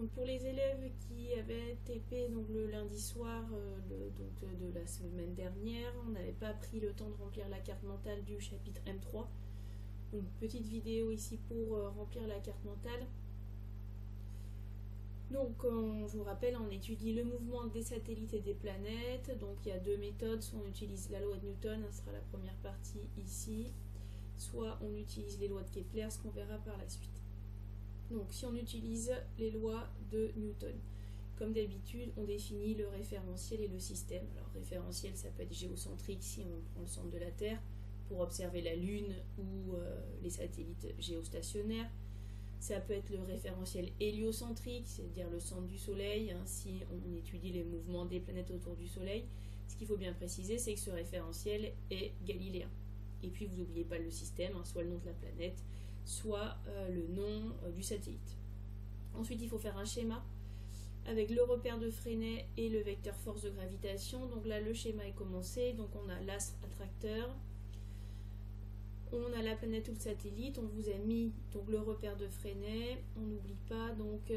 Donc pour les élèves qui avaient TP donc le lundi soir de la semaine dernière, on n'avait pas pris le temps de remplir la carte mentale du chapitre M3. Une petite vidéo ici pour remplir la carte mentale. Donc je vous rappelle, on étudie le mouvement des satellites et des planètes. Donc il y a deux méthodes, soit on utilise la loi de Newton, ce sera la première partie ici, soit on utilise les lois de Kepler, ce qu'on verra par la suite. Donc si on utilise les lois de Newton, comme d'habitude, on définit le référentiel et le système. Alors référentiel, ça peut être géocentrique si on prend le centre de la Terre pour observer la Lune ou les satellites géostationnaires. Ça peut être le référentiel héliocentrique, c'est-à-dire le centre du Soleil, hein, si on étudie les mouvements des planètes autour du Soleil. Ce qu'il faut bien préciser, c'est que ce référentiel est galiléen. Et puis vous n'oubliez pas le système, hein, soit le nom de la planète, soit le nom du satellite. Ensuite, il faut faire un schéma avec le repère de Fresnel et le vecteur force de gravitation. Donc là, le schéma est commencé. Donc on a l'astre attracteur, on a la planète ou le satellite. On vous a mis donc le repère de Fresnel. On n'oublie pas donc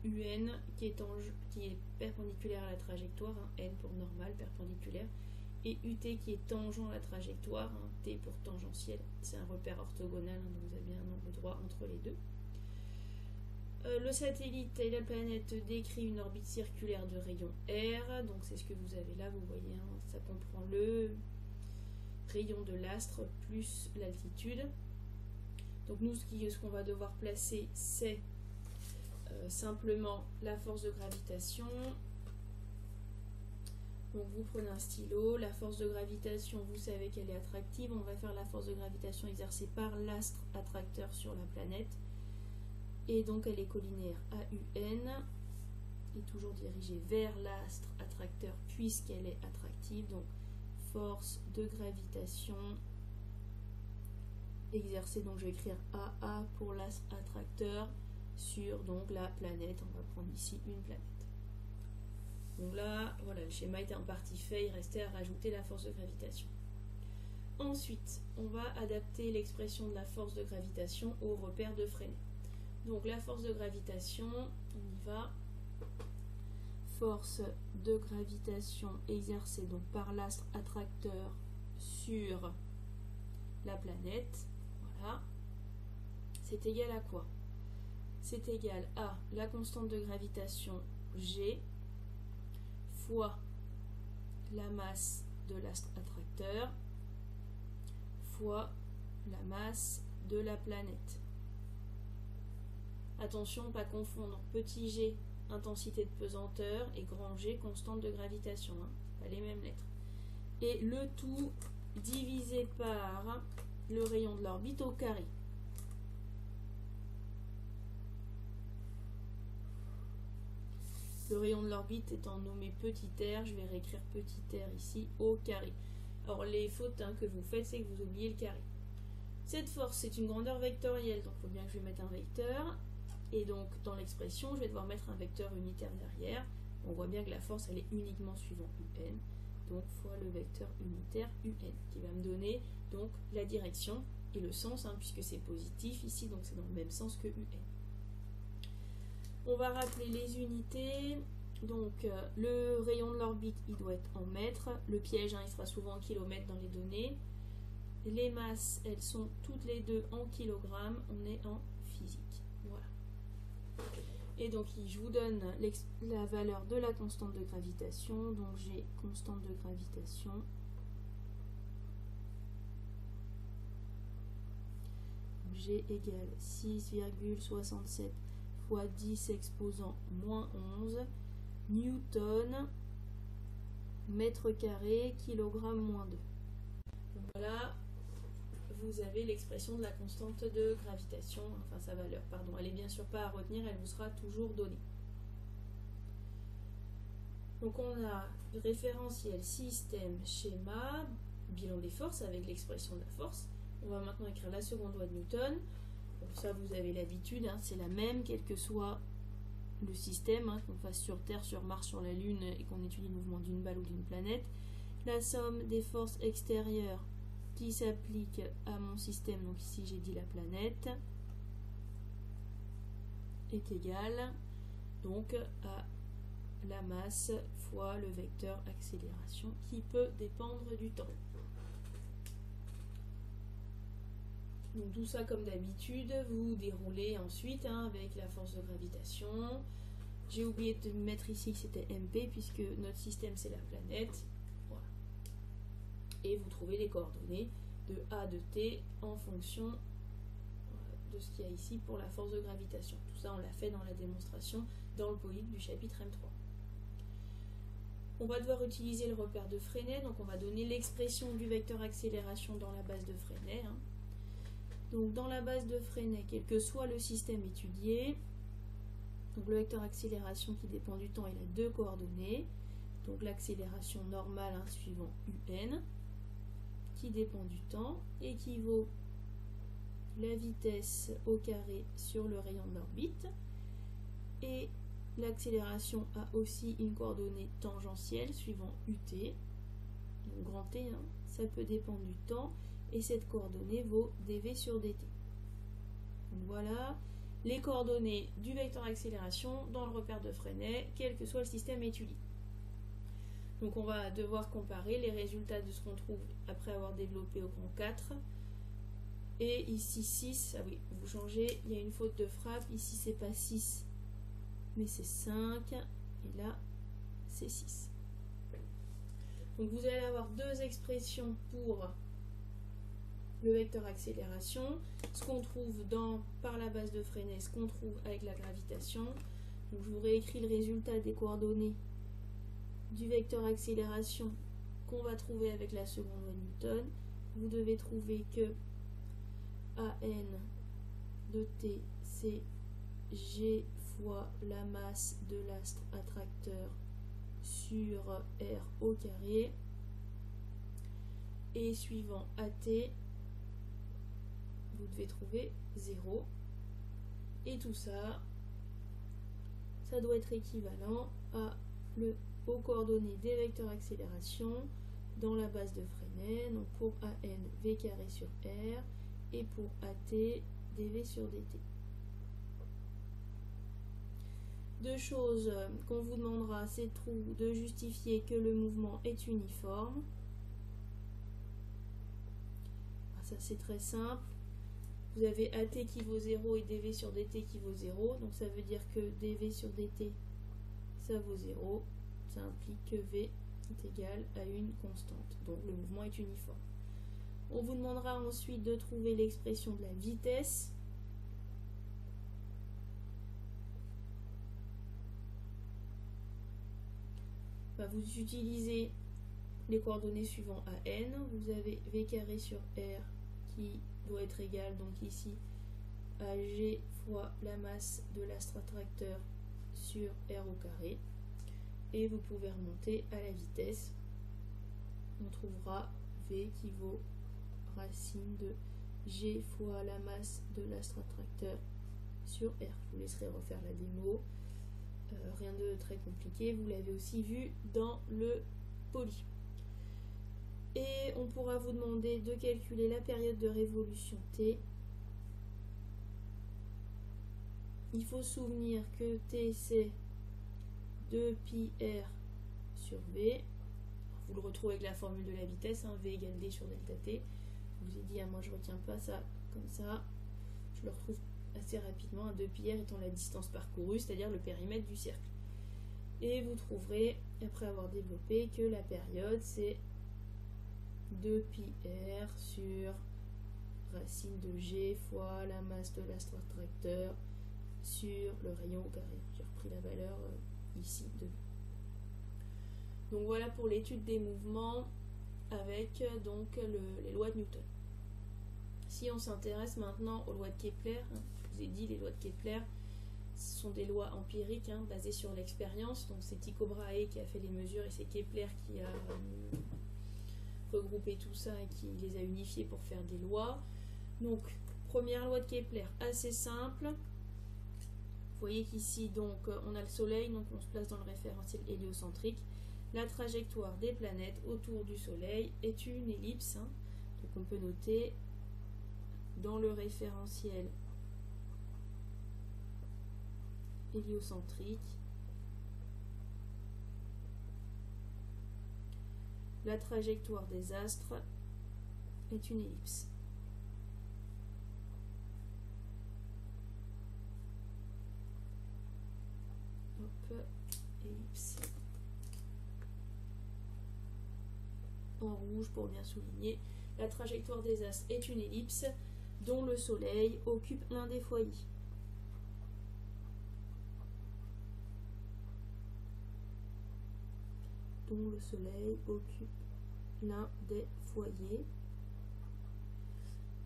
UN qui est perpendiculaire à la trajectoire, hein, N pour normal, perpendiculaire, et UT qui est tangent à la trajectoire, hein, T pour tangentiel, c'est un repère orthogonal, hein, donc vous avez un angle droit entre les deux. Le satellite et la planète décrit une orbite circulaire de rayon R, donc c'est ce que vous avez là, vous voyez, hein, ça comprend le rayon de l'astre plus l'altitude. Donc nous, ce qu'on va devoir placer, c'est simplement la force de gravitation. Donc vous prenez un stylo, la force de gravitation, vous savez qu'elle est attractive, on va faire la force de gravitation exercée par l'astre attracteur sur la planète, et donc elle est collinaire AUN, et toujours dirigée vers l'astre attracteur puisqu'elle est attractive, donc force de gravitation exercée, donc je vais écrire AA pour l'astre attracteur sur donc la planète, on va prendre ici une planète. Donc là, voilà, le schéma était en partie fait, il restait à rajouter la force de gravitation. Ensuite, on va adapter l'expression de la force de gravitation au repère de Fresnel. Donc la force de gravitation, on y va. Force de gravitation exercée donc par l'astre attracteur sur la planète, voilà. C'est égal à quoi? C'est égal à la constante de gravitation G fois la masse de l'astre attracteur fois la masse de la planète. Attention, pas confondre petit g, intensité de pesanteur, et grand G, constante de gravitation, hein, pas les mêmes lettres. Et le tout divisé par le rayon de l'orbite au carré. Le rayon de l'orbite étant nommé petit r, je vais réécrire petit r ici au carré. Alors les fautes que vous faites, c'est que vous oubliez le carré. Cette force, c'est une grandeur vectorielle, donc il faut bien que je mette un vecteur. Et donc dans l'expression, je vais devoir mettre un vecteur unitaire derrière. On voit bien que la force, elle est uniquement suivant UN, donc fois le vecteur unitaire UN, qui va me donner donc la direction et le sens, puisque c'est positif ici, donc c'est dans le même sens que UN. On va rappeler les unités. Donc le rayon de l'orbite, il doit être en mètres. Le piège, il sera souvent en kilomètres dans les données. Les masses, elles sont toutes les deux en kilogrammes. On est en physique. Voilà. Et donc je vous donne la valeur de la constante de gravitation. Donc j'ai constante de gravitation. G égale 6,67 fois 10 exposant moins 11 newton mètre carré kilogramme moins 2. Donc voilà, vous avez l'expression de la constante de gravitation, enfin sa valeur, pardon. Elle est bien sûr pas à retenir, elle vous sera toujours donnée. Donc on a référentiel, système, schéma, bilan des forces avec l'expression de la force. On va maintenant écrire la seconde loi de Newton. Pour ça, vous avez l'habitude, c'est la même, quel que soit le système, qu'on fasse sur Terre, sur Mars, sur la Lune, et qu'on étudie le mouvement d'une balle ou d'une planète. La somme des forces extérieures qui s'appliquent à mon système, donc ici j'ai dit la planète, est égale donc à la masse fois le vecteur accélération qui peut dépendre du temps. Donc tout ça comme d'habitude, vous déroulez ensuite avec la force de gravitation. J'ai oublié de mettre ici que c'était MP puisque notre système c'est la planète. Voilà. Et vous trouvez les coordonnées de A de T en fonction de ce qu'il y a ici pour la force de gravitation. Tout ça on l'a fait dans la démonstration dans le polype du chapitre M3. On va devoir utiliser le repère de Freinet, donc on va donner l'expression du vecteur accélération dans la base de Freinet. Donc dans la base de Freinet, quel que soit le système étudié, donc le vecteur accélération qui dépend du temps, il a deux coordonnées. Donc l'accélération normale suivant UN, qui dépend du temps, équivaut la vitesse au carré sur le rayon d'orbite. Et l'accélération a aussi une coordonnée tangentielle suivant UT. Donc grand T, ça peut dépendre du temps. Et cette coordonnée vaut dv sur dt. Donc voilà les coordonnées du vecteur accélération dans le repère de Freinet, quel que soit le système étudié. Donc on va devoir comparer les résultats de ce qu'on trouve après avoir développé au grand 4. Et ici 6, ah oui, vous changez, il y a une faute de frappe, ici c'est pas 6, mais c'est 5, et là c'est 6. Donc vous allez avoir deux expressions pour le vecteur accélération, ce qu'on trouve par la base de Freinet, ce qu'on trouve avec la gravitation. Donc je vous réécris le résultat des coordonnées du vecteur accélération qu'on va trouver avec la seconde loi de Newton. Vous devez trouver que AN de T, c'est G fois la masse de l'astre attracteur sur R au carré. Et suivant AT, vous devez trouver 0. Et tout ça, ça doit être équivalent aux coordonnées des vecteurs accélération dans la base de Freinet. Donc pour AN, V carré sur R, et pour AT, dv sur dt. Deux choses qu'on vous demandera, c'est de justifier que le mouvement est uniforme. Ça c'est très simple. Vous avez AT qui vaut 0 et dv sur dt qui vaut 0. Donc ça veut dire que dv sur dt, ça vaut 0. Ça implique que v est égal à une constante. Donc le mouvement est uniforme. On vous demandera ensuite de trouver l'expression de la vitesse. Vous utilisez les coordonnées suivant AN. Vous avez v carré sur R qui doit être égal donc ici à G fois la masse de l'astre attracteur sur R au carré. Et vous pouvez remonter à la vitesse. On trouvera V qui vaut racine de G fois la masse de l'astre attracteur sur R. Je vous laisserai refaire la démo. Rien de très compliqué, vous l'avez aussi vu dans le poly. Et on pourra vous demander de calculer la période de révolution T. Il faut se souvenir que T c'est 2πr sur V. Vous le retrouvez avec la formule de la vitesse, V égale D sur delta T. Je vous ai dit, moi je retiens pas ça comme ça. Je le retrouve assez rapidement, 2πr étant la distance parcourue, c'est-à-dire le périmètre du cercle. Et vous trouverez, après avoir développé, que la période c'est 2πr sur racine de G fois la masse de l'astre attracteur sur le rayon au carré. J'ai repris la valeur ici de. Donc voilà pour l'étude des mouvements avec donc les lois de Newton. Si on s'intéresse maintenant aux lois de Kepler, je vous ai dit les lois de Kepler, ce sont des lois empiriques basées sur l'expérience. Donc c'est Tycho Brahe qui a fait les mesures et c'est Kepler qui a regroupé tout ça et qui les a unifiés pour faire des lois. Donc première loi de Kepler, assez simple. Vous voyez qu'ici donc on a le Soleil, donc on se place dans le référentiel héliocentrique. La trajectoire des planètes autour du Soleil est une ellipse. Donc on peut noter dans le référentiel héliocentrique. La trajectoire des astres est une ellipse. Hop, ellipse. En rouge pour bien souligner. La trajectoire des astres est une ellipse dont le Soleil occupe l'un des foyers. Dont le Soleil occupe l'un des foyers.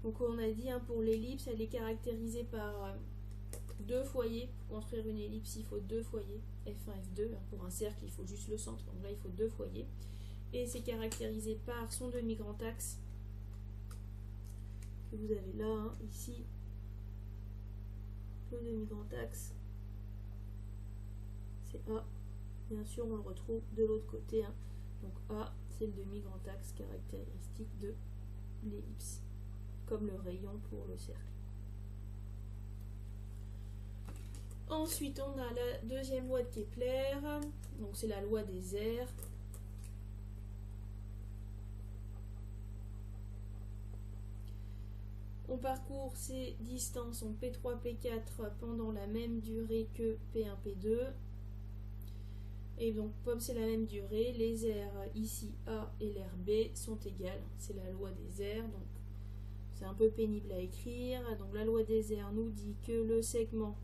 Donc on a dit pour l'ellipse, elle est caractérisée par deux foyers. Pour construire une ellipse, il faut deux foyers, F1, F2. Pour un cercle, il faut juste le centre. Donc là, il faut deux foyers. Et c'est caractérisé par son demi-grand axe que vous avez là, ici. Le demi-grand axe, c'est A. Bien sûr, on le retrouve de l'autre côté. Donc A, c'est le demi-grand axe caractéristique de l'ellipse, comme le rayon pour le cercle. Ensuite, on a la deuxième loi de Kepler. Donc c'est la loi des airs. On parcourt ces distances en P3, P4 pendant la même durée que P1, P2. Et donc, comme c'est la même durée, les aires ici A et l'air B sont égales. C'est la loi des aires, donc c'est un peu pénible à écrire. Donc la loi des aires nous dit que le segment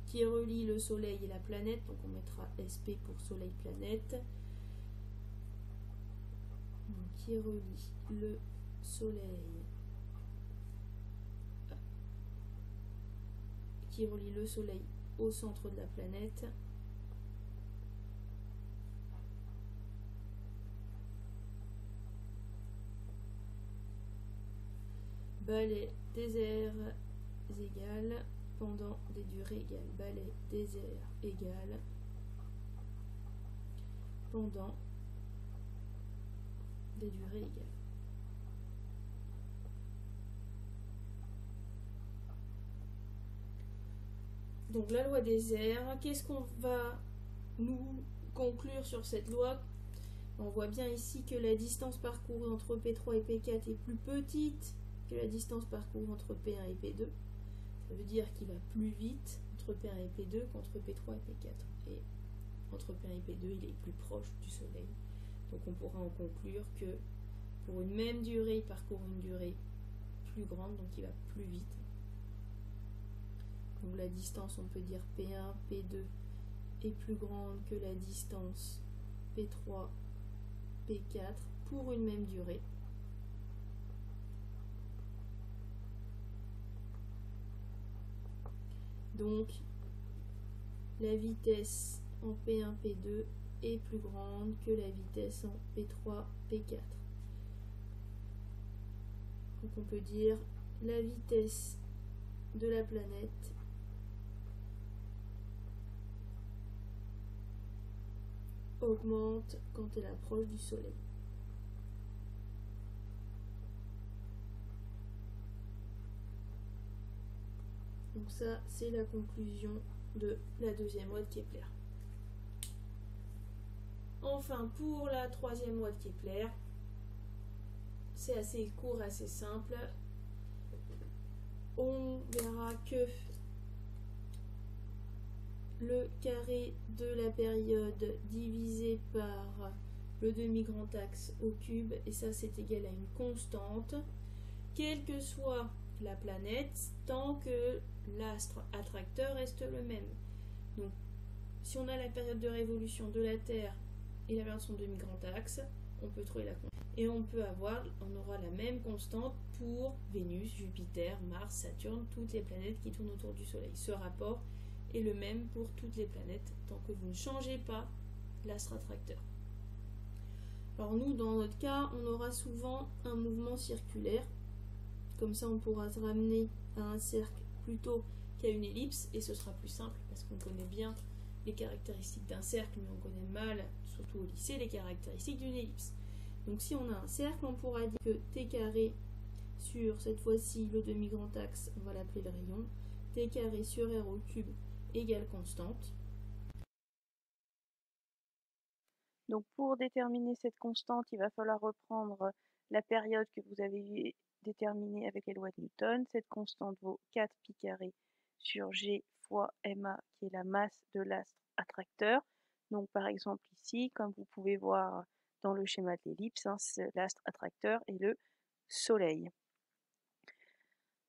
qui relie le Soleil et la planète, donc on mettra SP pour Soleil-planète, qui relie le Soleil au centre de la planète, balai des aires égales pendant des durées égales. Balai des aires égales pendant des durées égales. Donc la loi des airs, qu'est-ce qu'on va nous conclure sur cette loi? On voit bien ici que la distance parcourue entre P3 et P4 est plus petite que la distance parcourue entre P1 et P2. Ça veut dire qu'il va plus vite entre P1 et P2 qu'entre P3 et P4. Et entre P1 et P2, il est plus proche du Soleil. Donc on pourra en conclure que pour une même durée, il parcourt une durée plus grande, donc il va plus vite. Donc la distance, on peut dire P1, P2 est plus grande que la distance P3, P4 pour une même durée. Donc la vitesse en P1, P2 est plus grande que la vitesse en P3, P4. Donc on peut dire la vitesse de la planète augmente quand elle approche du Soleil. Donc ça, c'est la conclusion de la deuxième loi de Kepler. Enfin, pour la troisième loi de Kepler, c'est assez court, assez simple. On verra que le carré de la période divisé par le demi-grand axe au cube, et ça c'est égal à une constante, quelle que soit la planète, tant que l'astre attracteur reste le même. Donc si on a la période de révolution de la Terre et la période de son demi-grand axe, on peut trouver la constante. Et on aura la même constante pour Vénus, Jupiter, Mars, Saturne, toutes les planètes qui tournent autour du Soleil. Ce rapport est le même pour toutes les planètes tant que vous ne changez pas l'astre attracteur. Alors nous, dans notre cas, on aura souvent un mouvement circulaire. Comme ça, on pourra se ramener à un cercle plutôt qu'à une ellipse, et ce sera plus simple parce qu'on connaît bien les caractéristiques d'un cercle, mais on connaît mal, surtout au lycée, les caractéristiques d'une ellipse. Donc si on a un cercle, on pourra dire que t carré sur, cette fois-ci, le demi-grand axe, on va l'appeler le rayon, t carré sur r au cube égale constante. Donc pour déterminer cette constante, il va falloir reprendre la période que vous avez déterminée avec les lois de Newton. Cette constante vaut 4 pi carré sur G fois ma, qui est la masse de l'astre attracteur. Donc par exemple ici, comme vous pouvez voir dans le schéma de l'ellipse, l'astre attracteur est le Soleil.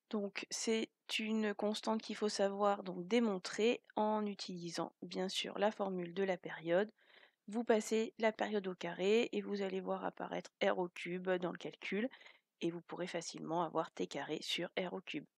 Donc c'est une constante qu'il faut savoir donc démontrer en utilisant bien sûr la formule de la période. Vous passez la période au carré et vous allez voir apparaître r au cube dans le calcul et vous pourrez facilement avoir t carré sur r au cube.